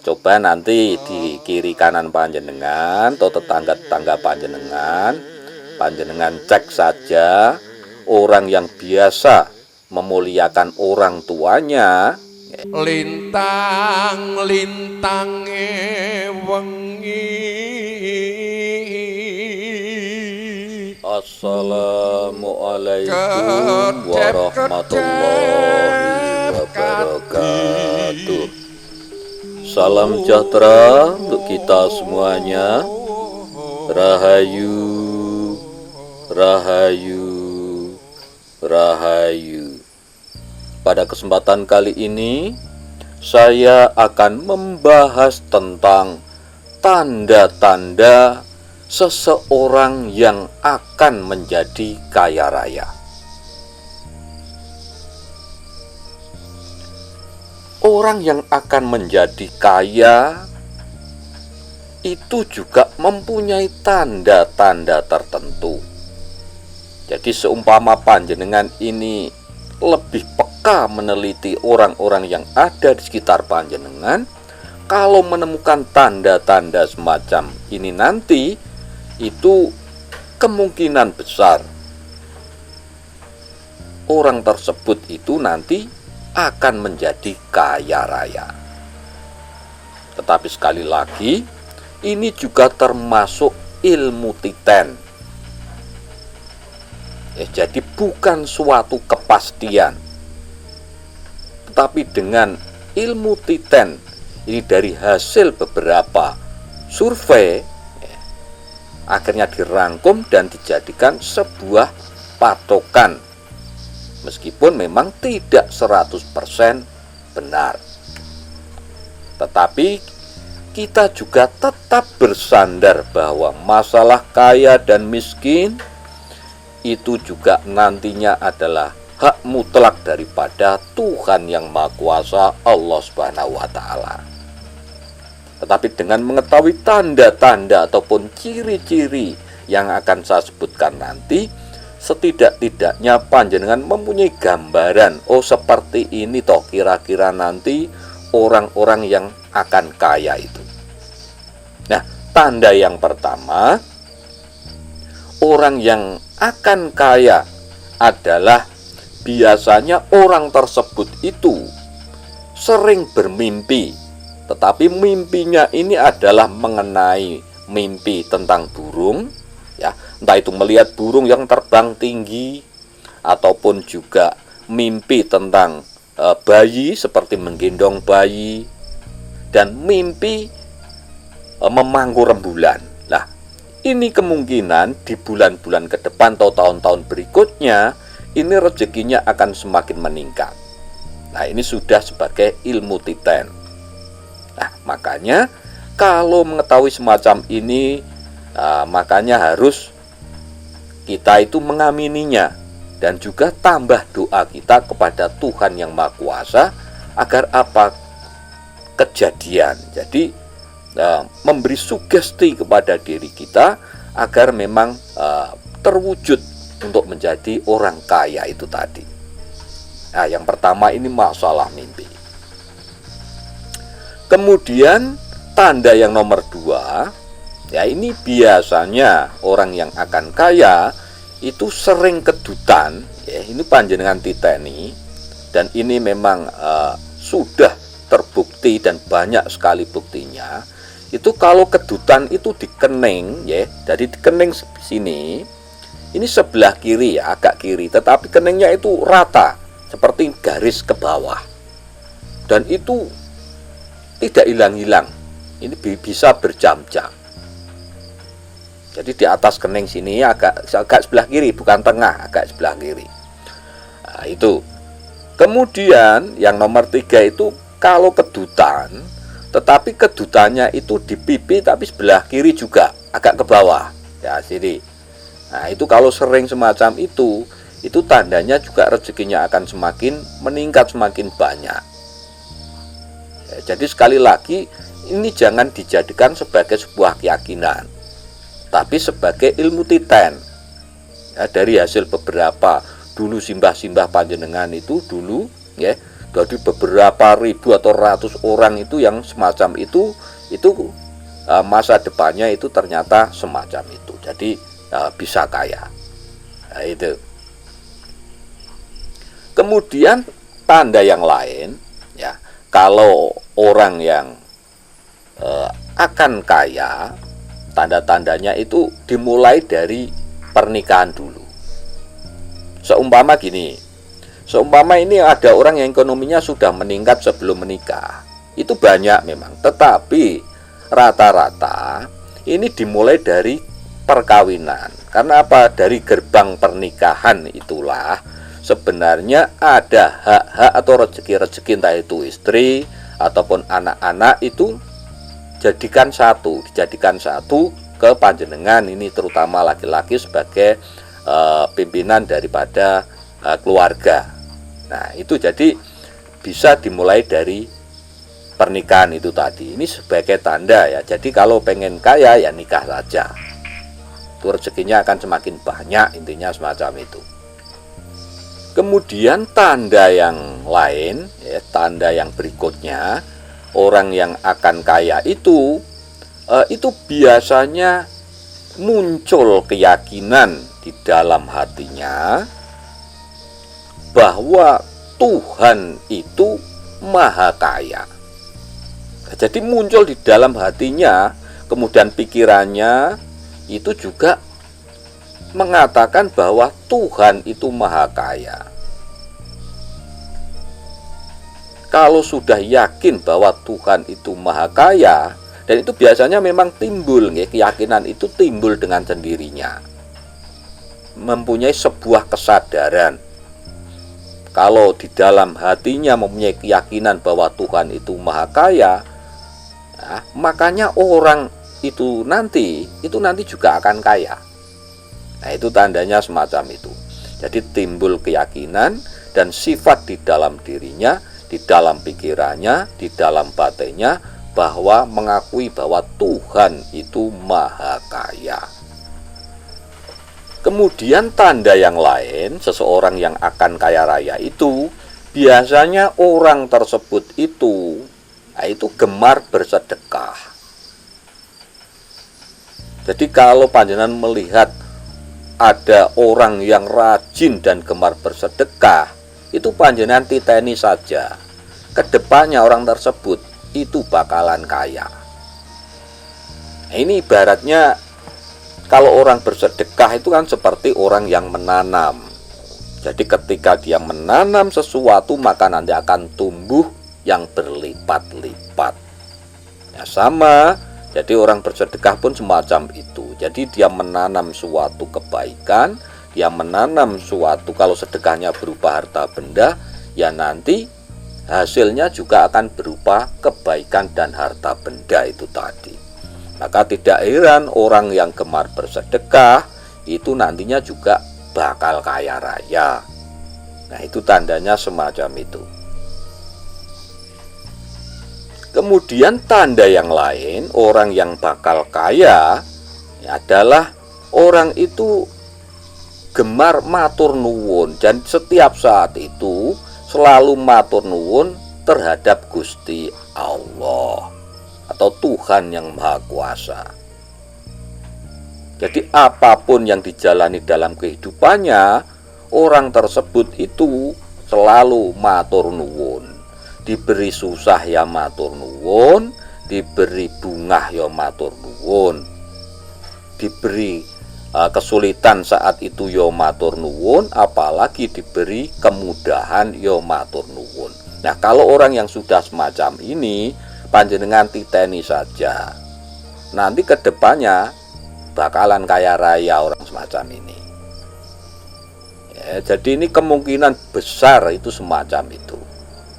Coba nanti di kiri kanan panjenengan atau tetangga-tetangga panjenengan cek saja orang yang biasa memuliakan orang tuanya, lintang wengi. Assalamualaikum warahmatullahi wabarakatuh. Salam sejahtera untuk kita semuanya. Rahayu, rahayu, rahayu. Pada kesempatan kali ini saya akan membahas tentang tanda-tanda seseorang yang akan menjadi kaya raya. Orang yang akan menjadi kaya itu juga mempunyai tanda-tanda tertentu. Jadi seumpama panjenengan ini lebih peka meneliti orang-orang yang ada di sekitar panjenengan, kalau menemukan tanda-tanda semacam ini nanti, itu kemungkinan besar orang tersebut itu nanti akan menjadi kaya raya. Tetapi sekali lagi, ini juga termasuk ilmu titen. Jadi bukan suatu kepastian, tetapi dengan ilmu titen ini dari hasil beberapa survei, akhirnya dirangkum dan dijadikan sebuah patokan. Meskipun memang tidak 100% benar, tetapi kita juga tetap bersandar bahwa masalah kaya dan miskin itu juga nantinya adalah hak mutlak daripada Tuhan yang Maha Kuasa, Allah Subhanahu wa Ta'ala. Tetapi dengan mengetahui tanda-tanda ataupun ciri-ciri yang akan saya sebutkan nanti, setidak-tidaknya panjenengan mempunyai gambaran, oh seperti ini toh kira-kira nanti orang-orang yang akan kaya itu. Nah, tanda yang pertama, orang yang akan kaya adalah biasanya orang tersebut itu sering bermimpi, tetapi mimpinya ini adalah mengenai mimpi tentang burung, ya, entah itu melihat burung yang terbang tinggi, ataupun juga mimpi tentang bayi seperti menggendong bayi, dan mimpi memangku rembulan. Nah, ini kemungkinan di bulan-bulan ke depan atau tahun-tahun berikutnya ini rezekinya akan semakin meningkat. Nah, ini sudah sebagai ilmu titen. Nah, makanya kalau mengetahui semacam ini, makanya harus kita itu mengamininya dan juga tambah doa kita kepada Tuhan yang Maha Kuasa agar apa kejadian. Jadi memberi sugesti kepada diri kita agar memang terwujud untuk menjadi orang kaya itu tadi. Nah, yang pertama ini masalah mimpi. Kemudian tanda yang nomor 2, ya ini biasanya orang yang akan kaya itu sering kedutan, ya ini panjenengan titeni, dan ini memang sudah terbukti dan banyak sekali buktinya. Itu kalau kedutan itu di kening, ya, jadi di kening sini, ini sebelah kiri ya, agak kiri, tetapi keningnya itu rata, seperti garis ke bawah, dan itu tidak hilang-hilang. Ini bisa berjam-jam. Jadi di atas kening sini agak sebelah kiri, bukan tengah, agak sebelah kiri. Nah, itu. Kemudian yang nomor 3 itu kalau kedutan, tetapi kedutannya itu di pipi tapi sebelah kiri juga agak ke bawah, ya sini. Nah, itu kalau sering semacam itu tandanya juga rezekinya akan semakin meningkat, semakin banyak. Ya, jadi sekali lagi ini jangan dijadikan sebagai sebuah keyakinan, tapi sebagai ilmu titen. Ya, dari hasil beberapa dulu simbah-simbah panjenengan itu dulu, ya, Jadi beberapa ribu atau ratus orang itu yang semacam itu masa depannya itu ternyata semacam itu. Jadi bisa kaya. Nah, itu. Kemudian tanda yang lain, ya, kalau orang yang akan kaya, tanda-tandanya itu dimulai dari pernikahan dulu. Seumpama gini, seumpama ini ada orang yang ekonominya sudah meningkat sebelum menikah, itu banyak memang, tetapi rata-rata ini dimulai dari perkawinan. Karena apa? Dari gerbang pernikahan itulah sebenarnya ada hak-hak atau rezeki-rezeki, entah itu istri ataupun anak-anak, itu dijadikan satu ke panjenengan ini, terutama laki-laki sebagai pimpinan daripada keluarga. Nah, itu jadi bisa dimulai dari pernikahan itu tadi. Ini sebagai tanda ya. Jadi kalau pengen kaya ya nikah saja. Itu rezekinya akan semakin banyak, intinya semacam itu. Kemudian tanda yang lain, ya, tanda yang berikutnya, orang yang akan kaya itu biasanya muncul keyakinan di dalam hatinya bahwa Tuhan itu maha kaya. Jadi muncul di dalam hatinya, kemudian pikirannya itu juga mengatakan bahwa Tuhan itu maha kaya. Kalau sudah yakin bahwa Tuhan itu maha kaya, dan itu biasanya memang timbul, keyakinan itu timbul dengan sendirinya, mempunyai sebuah kesadaran. Kalau di dalam hatinya mempunyai keyakinan bahwa Tuhan itu maha kaya, nah, makanya orang itu nanti juga akan kaya. Nah, itu tandanya semacam itu. Jadi timbul keyakinan dan sifat di dalam dirinya, di dalam pikirannya, di dalam batinnya, bahwa mengakui bahwa Tuhan itu maha kaya. Kemudian tanda yang lain, seseorang yang akan kaya raya itu biasanya orang tersebut itu gemar bersedekah. Jadi kalau panjenengan melihat ada orang yang rajin dan gemar bersedekah, itu panjenengan titeni saja, kedepannya orang tersebut itu bakalan kaya. Nah, ini ibaratnya kalau orang bersedekah itu kan seperti orang yang menanam. Jadi ketika dia menanam sesuatu, maka nanti akan tumbuh yang berlipat-lipat. Ya, sama. Jadi orang bersedekah pun semacam itu. Jadi dia menanam suatu kebaikan, dia menanam suatu, kalau sedekahnya berupa harta benda, ya nanti hasilnya juga akan berupa kebaikan dan harta benda itu tadi. Maka tidak heran orang yang gemar bersedekah itu nantinya juga bakal kaya raya. Nah, itu tandanya semacam itu. Kemudian tanda yang lain, orang yang bakal kaya adalah orang itu gemar matur nuwun, dan setiap saat itu selalu matur nuwun terhadap Gusti Allah atau Tuhan yang Maha Kuasa. Jadi apapun yang dijalani dalam kehidupannya, orang tersebut itu selalu matur nuwun. Diberi susah ya matur nuwun, diberi bungah ya matur nuwun, diberi kesulitan saat itu ya matur nuwun, apalagi diberi kemudahan ya matur nuwun. Nah, kalau orang yang sudah semacam ini, panjenengan titeni saja, nanti kedepannya bakalan kaya raya orang semacam ini. Ya, jadi ini kemungkinan besar itu semacam itu.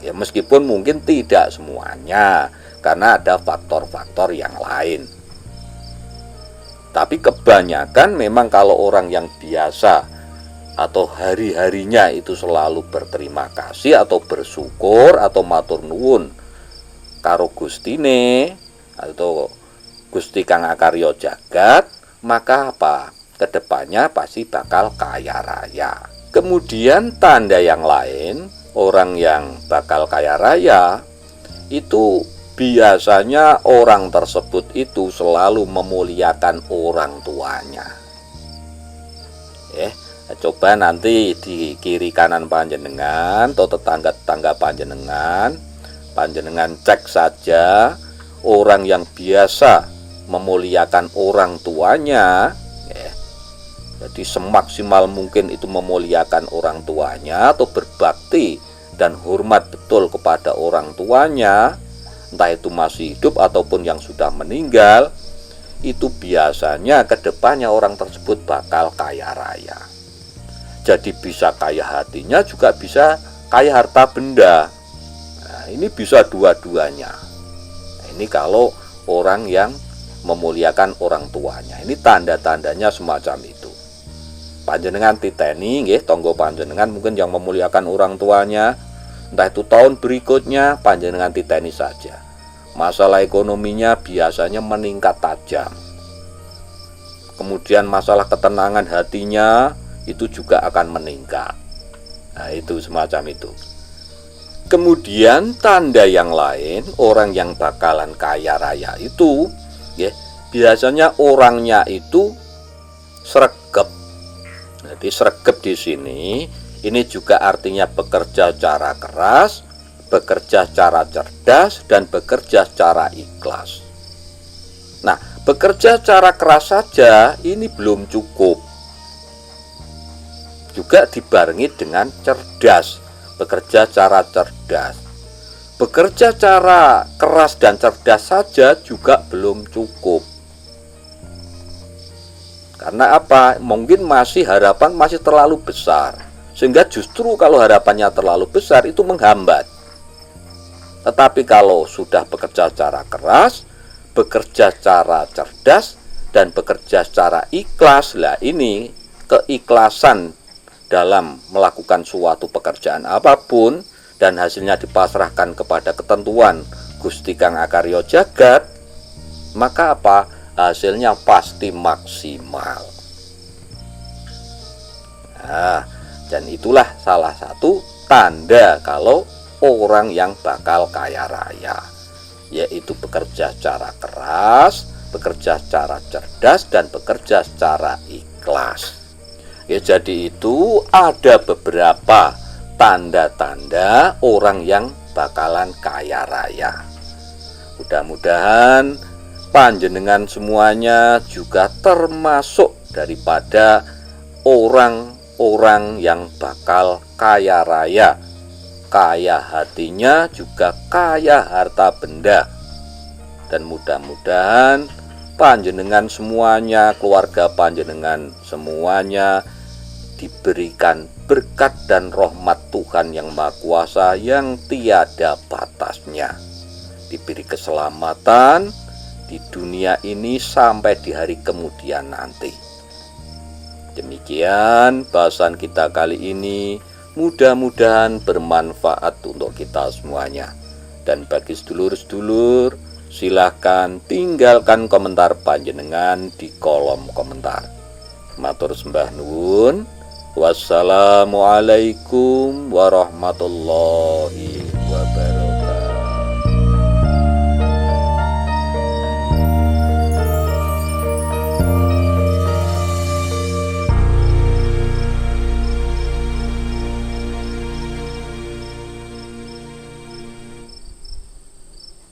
Ya, meskipun mungkin tidak semuanya, karena ada faktor-faktor yang lain. Tapi kebanyakan memang kalau orang yang biasa atau hari-harinya itu selalu berterima kasih atau bersyukur atau matur nuwun karo Gustine atau Gusti Kang Akarya Jagat, maka apa? Kedepannya pasti bakal kaya raya. Kemudian tanda yang lain, orang yang bakal kaya raya itu biasanya orang tersebut itu selalu memuliakan orang tuanya. Coba nanti di kiri kanan panjenengan atau tetangga-tetangga panjenengan cek saja orang yang biasa memuliakan orang tuanya, jadi semaksimal mungkin itu memuliakan orang tuanya atau berbakti dan hormat betul kepada orang tuanya, entah itu masih hidup ataupun yang sudah meninggal, itu biasanya kedepannya orang tersebut bakal kaya raya. Jadi bisa kaya hatinya, juga bisa kaya harta benda. Nah, ini bisa dua-duanya. Nah, ini kalau orang yang memuliakan orang tuanya, ini tanda-tandanya semacam itu. Panjenengan titeni nggih, tonggo panjenengan mungkin yang memuliakan orang tuanya, entah itu tahun berikutnya panjenengan titeni saja. Masalah ekonominya biasanya meningkat tajam. Kemudian masalah ketenangan hatinya itu juga akan meningkat. Nah, itu semacam itu. Kemudian tanda yang lain, orang yang bakalan kaya raya itu, biasanya orangnya itu sregep. Jadi sregep di sini, ini juga artinya bekerja secara keras, bekerja secara cerdas, dan bekerja secara ikhlas. Nah, bekerja secara keras saja ini belum cukup. Juga dibarengi dengan cerdas, bekerja secara cerdas. Bekerja secara keras dan cerdas saja juga belum cukup. Karena apa? Mungkin harapan masih terlalu besar, sehingga justru kalau harapannya terlalu besar itu menghambat. Tetapi kalau sudah bekerja secara keras, bekerja secara cerdas, dan bekerja secara ikhlas, lah ini keikhlasan dalam melakukan suatu pekerjaan apapun dan hasilnya dipasrahkan kepada ketentuan Gusti Kang Akarya Jagat, maka apa? Hasilnya pasti maksimal. Nah, dan itulah salah satu tanda kalau orang yang bakal kaya raya, yaitu bekerja secara keras, bekerja secara cerdas, dan bekerja secara ikhlas. Jadi itu ada beberapa tanda-tanda orang yang bakalan kaya raya. Mudah-mudahan panjenengan semuanya juga termasuk daripada orang-orang yang bakal kaya raya. Kaya hatinya juga kaya harta benda. Dan mudah-mudahan panjenengan semuanya, keluarga panjenengan semuanya diberikan berkat dan rahmat Tuhan yang Maha Kuasa yang tiada batasnya. Diberi keselamatan di dunia ini sampai di hari kemudian nanti. Demikian bahasan kita kali ini, mudah-mudahan bermanfaat untuk kita semuanya. Dan bagi sedulur-sedulur, silahkan tinggalkan komentar panjenengan di kolom komentar. Matur sembah nuwun. Wassalamualaikum warahmatullahi